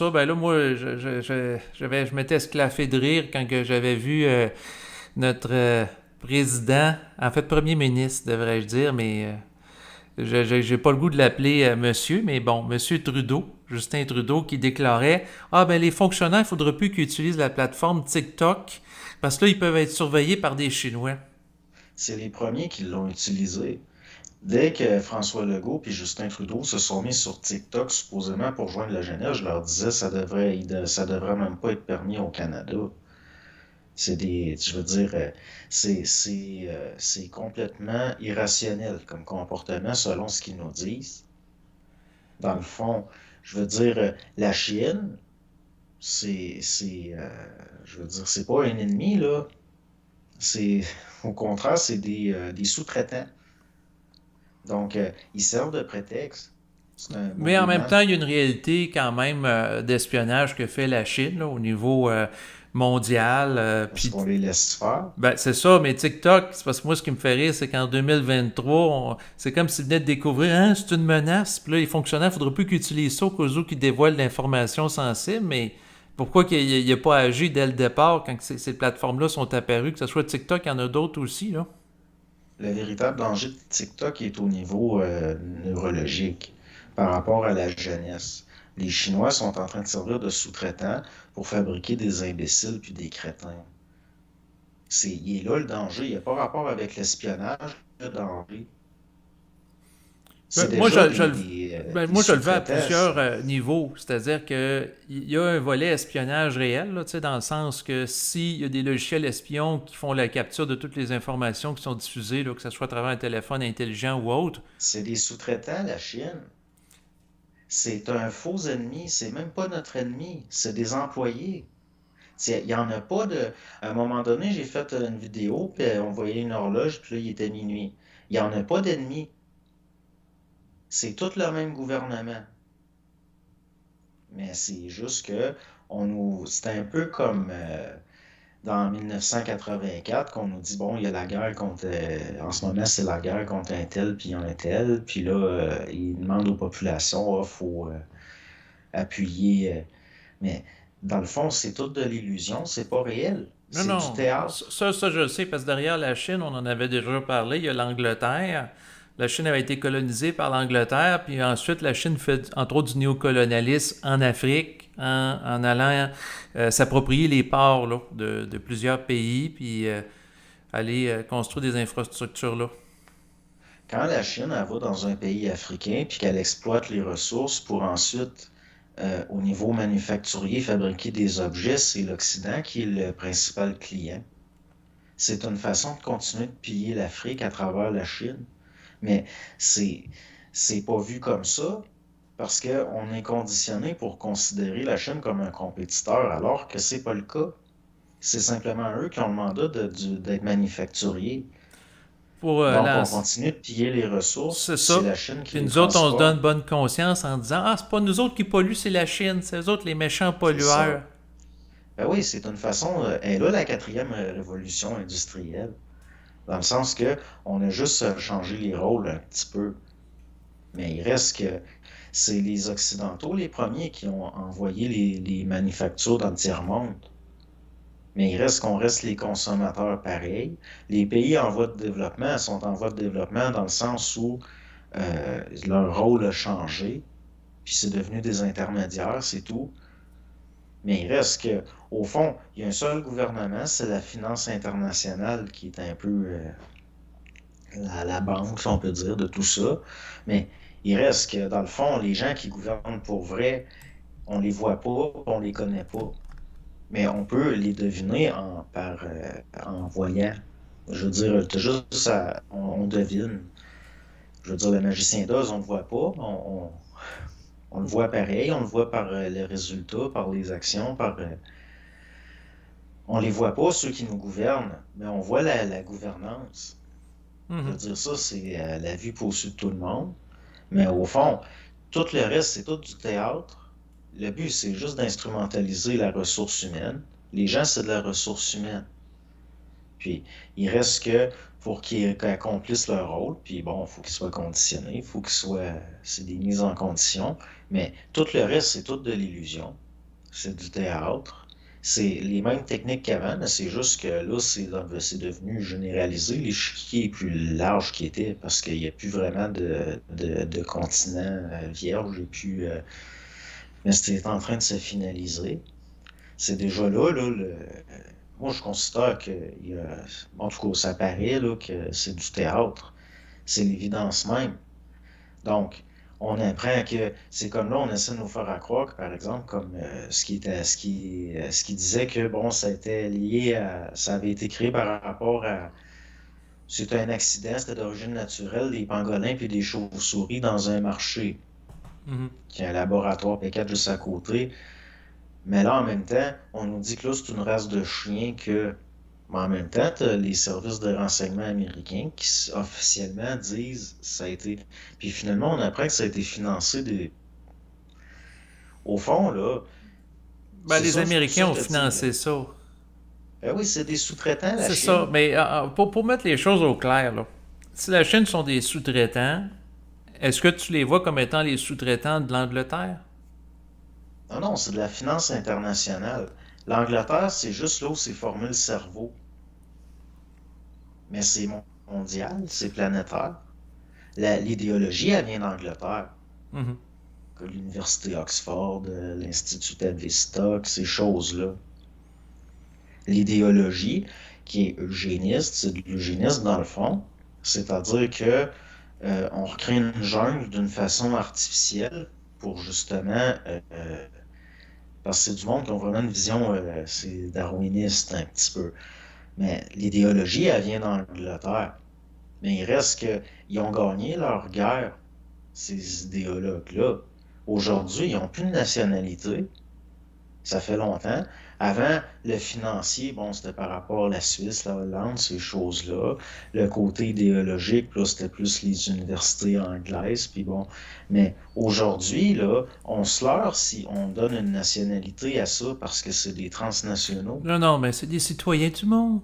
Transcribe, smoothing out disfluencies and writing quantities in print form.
Ça, ben là, moi, je m'étais esclaffé de rire quand que j'avais vu notre président, en fait, premier ministre, devrais-je dire, mais j'ai pas le goût de l'appeler monsieur, mais bon, monsieur Trudeau, Justin Trudeau, qui déclarait: Ah, ben les fonctionnaires, il ne faudra plus qu'ils utilisent la plateforme TikTok parce que là, ils peuvent être surveillés par des Chinois. C'est les premiers qui l'ont utilisé. Dès que François Legault et Justin Trudeau se sont mis sur TikTok, supposément pour joindre la jeunesse, je leur disais ça devrait même pas être permis au Canada. Je veux dire, c'est complètement irrationnel comme comportement selon ce qu'ils nous disent. Dans le fond, je veux dire, la Chine, je veux dire, c'est pas un ennemi, là. C'est, au contraire, c'est des sous-traitants. Donc, ils servent de prétexte. C'est un Mais en même mouvement temps, il y a une réalité quand même d'espionnage que fait la Chine là, au niveau mondial. parce Puis qu'on les laisse faire. ben, c'est ça, mais TikTok, c'est parce que moi, ce qui me fait rire, c'est qu'en 2023, c'est comme s'ils venaient de découvrir, hein, c'est une menace. Puis là, les fonctionnaires, il ne faudrait plus qu'ils utilisent ça au cas où qu'ils dévoilent l'information sensible, mais pourquoi qu'il n'a pas agi dès le départ quand ces plateformes-là sont apparues, que ce soit TikTok, il y en a d'autres aussi, là. Le véritable danger de TikTok est au niveau neurologique par rapport à la jeunesse. Les Chinois sont en train de servir de sous-traitants pour fabriquer des imbéciles puis des crétins. Il est là le danger. Il n'y a pas rapport avec l'espionnage, le danger. Ben, C'est déjà des moi, je le veux à sous-traitants. plusieurs niveaux. C'est-à-dire qu'il y a un volet espionnage réel, là, dans le sens que s'il y a des logiciels espions qui font la capture de toutes les informations qui sont diffusées, là, que ce soit à travers un téléphone intelligent ou autre, C'est des sous-traitants, la Chine. C'est un faux ennemi. C'est même pas notre ennemi. C'est des employés. Il n'y en a pas de. À un moment donné, j'ai fait une vidéo, puis on voyait une horloge, puis là, il était minuit. Il n'y en a pas d'ennemis. C'est tout le même gouvernement. Mais c'est juste que c'est un peu comme dans 1984 qu'on nous dit, bon, il y a la guerre contre, en ce moment, c'est la guerre contre un tel, puis un tel, puis là, ils demandent aux populations, il faut appuyer. Mais dans le fond, c'est tout de l'illusion, c'est pas réel. non, C'est du non. théâtre. Je le sais, parce que derrière la Chine, on en avait déjà parlé, il y a l'Angleterre. La Chine avait été colonisée par l'Angleterre, puis ensuite la Chine fait entre autres du néocolonialisme en Afrique, en allant s'approprier les ports là, de plusieurs pays, puis aller construire des infrastructures là. Quand la Chine elle va dans un pays africain puis qu'elle exploite les ressources pour ensuite, au niveau manufacturier, fabriquer des objets, c'est l'Occident qui est le principal client. C'est une façon de continuer de piller l'Afrique à travers la Chine. Mais c'est c'est pas vu comme ça parce qu'on est conditionné pour considérer la Chine comme un compétiteur alors que c'est pas le cas. C'est simplement eux qui ont le mandat d'être manufacturiers. Pour Donc on continue de piller les ressources, c'est puis c'est ça. la Chine qui Puis les nous autres, on se donne transforme. bonne conscience en disant: Ah, c'est pas nous autres qui polluent, c'est la Chine, c'est eux autres les méchants C'est pollueurs. ça. Ben oui, c'est une façon. Elle est là la quatrième révolution industrielle, dans le sens que on a juste changé les rôles un petit peu. Mais il reste que c'est les Occidentaux les premiers qui ont envoyé les manufactures dans le tiers-monde. Mais il reste qu'on reste les consommateurs pareils. Les pays en voie de développement sont en voie de développement dans le sens où leur rôle a changé, puis c'est devenu des intermédiaires, c'est tout. Mais il reste que, au fond, il y a un seul gouvernement, c'est la finance internationale qui est un peu la banque, si on peut dire, de tout ça. Mais il reste que, dans le fond, les gens qui gouvernent pour vrai, on les voit pas, on les connaît pas. Mais on peut les deviner en voyant. Je veux dire, on devine. Je veux dire, le magicien d'Oz, on le voit pas, on le voit pareil, on le voit par les résultats, par les actions, on les voit pas, ceux qui nous gouvernent, mais on voit la gouvernance. Je veux Mhm. dire, ça, c'est la vue pour au-dessus de tout le monde. Mais au fond, tout le reste, c'est tout du théâtre. Le but, c'est juste d'instrumentaliser la ressource humaine. Les gens, c'est de la ressource humaine. Puis, il reste que pour qu'ils accomplissent leur rôle, puis bon, il faut qu'ils soient conditionnés, il faut qu'ils soient. C'est des mises en condition. Mais tout le reste, c'est tout de l'illusion. c'est du théâtre. C'est les mêmes techniques qu'avant, mais c'est juste que là, c'est devenu généralisé. L'échiquier est plus large qu'il était parce qu'il n'y a plus vraiment de continent vierge. Et puis, mais c'est en train de se finaliser. C'est déjà là, moi je considère que, en tout cas, ça paraît là, que c'est du théâtre. C'est l'évidence même. Donc, on apprend que c'est comme là, on essaie de nous faire à croire que, par exemple, comme ce qui disait que bon, ça avait été créé par rapport à, c'était un accident, c'était d'origine naturelle, des pangolins puis des chauves-souris dans un marché, Mhm. qui est un laboratoire P4 juste à côté. Mais là, en même temps, on nous dit que là, c'est une race de chiens que. Mais en même temps, t'as les services de renseignement américains qui officiellement disent ça a été. Puis finalement, on apprend que ça a été financé des. Au fond, là, Ben, c'est les ça, c'est pour Américains ça que ont je te dis. financé ça. Ben oui, c'est des sous-traitants, la C'est ça. Chine. Mais pour mettre les choses au clair, là, si la Chine sont des sous-traitants, est-ce que tu les vois comme étant les sous-traitants de l'Angleterre? Non, non, c'est de la finance internationale. L'Angleterre, c'est juste là où s'est formé le cerveau. Mais c'est mondial, c'est planétaire. L'idéologie, elle vient d'Angleterre. Mhm. Que l'Université Oxford, l'Institut Tavistock, ces choses-là. L'idéologie, qui est eugéniste, c'est de l'eugénisme dans le fond, c'est-à-dire que on recrée une jungle d'une façon artificielle pour justement, parce que c'est du monde qui ont vraiment une vision, c'est darwiniste un petit peu. Mais l'idéologie, elle vient d'Angleterre. Mais il reste que ils ont gagné leur guerre, ces idéologues-là. Aujourd'hui, ils n'ont plus de nationalité. Ça fait longtemps. Avant, le financier, bon, c'était par rapport à la Suisse, la Hollande, ces choses-là. Le côté idéologique, là, c'était plus les universités anglaises, puis bon. Mais aujourd'hui, là, on se leurre si on donne une nationalité à ça parce que c'est des transnationaux. Non, non, mais c'est des citoyens du monde.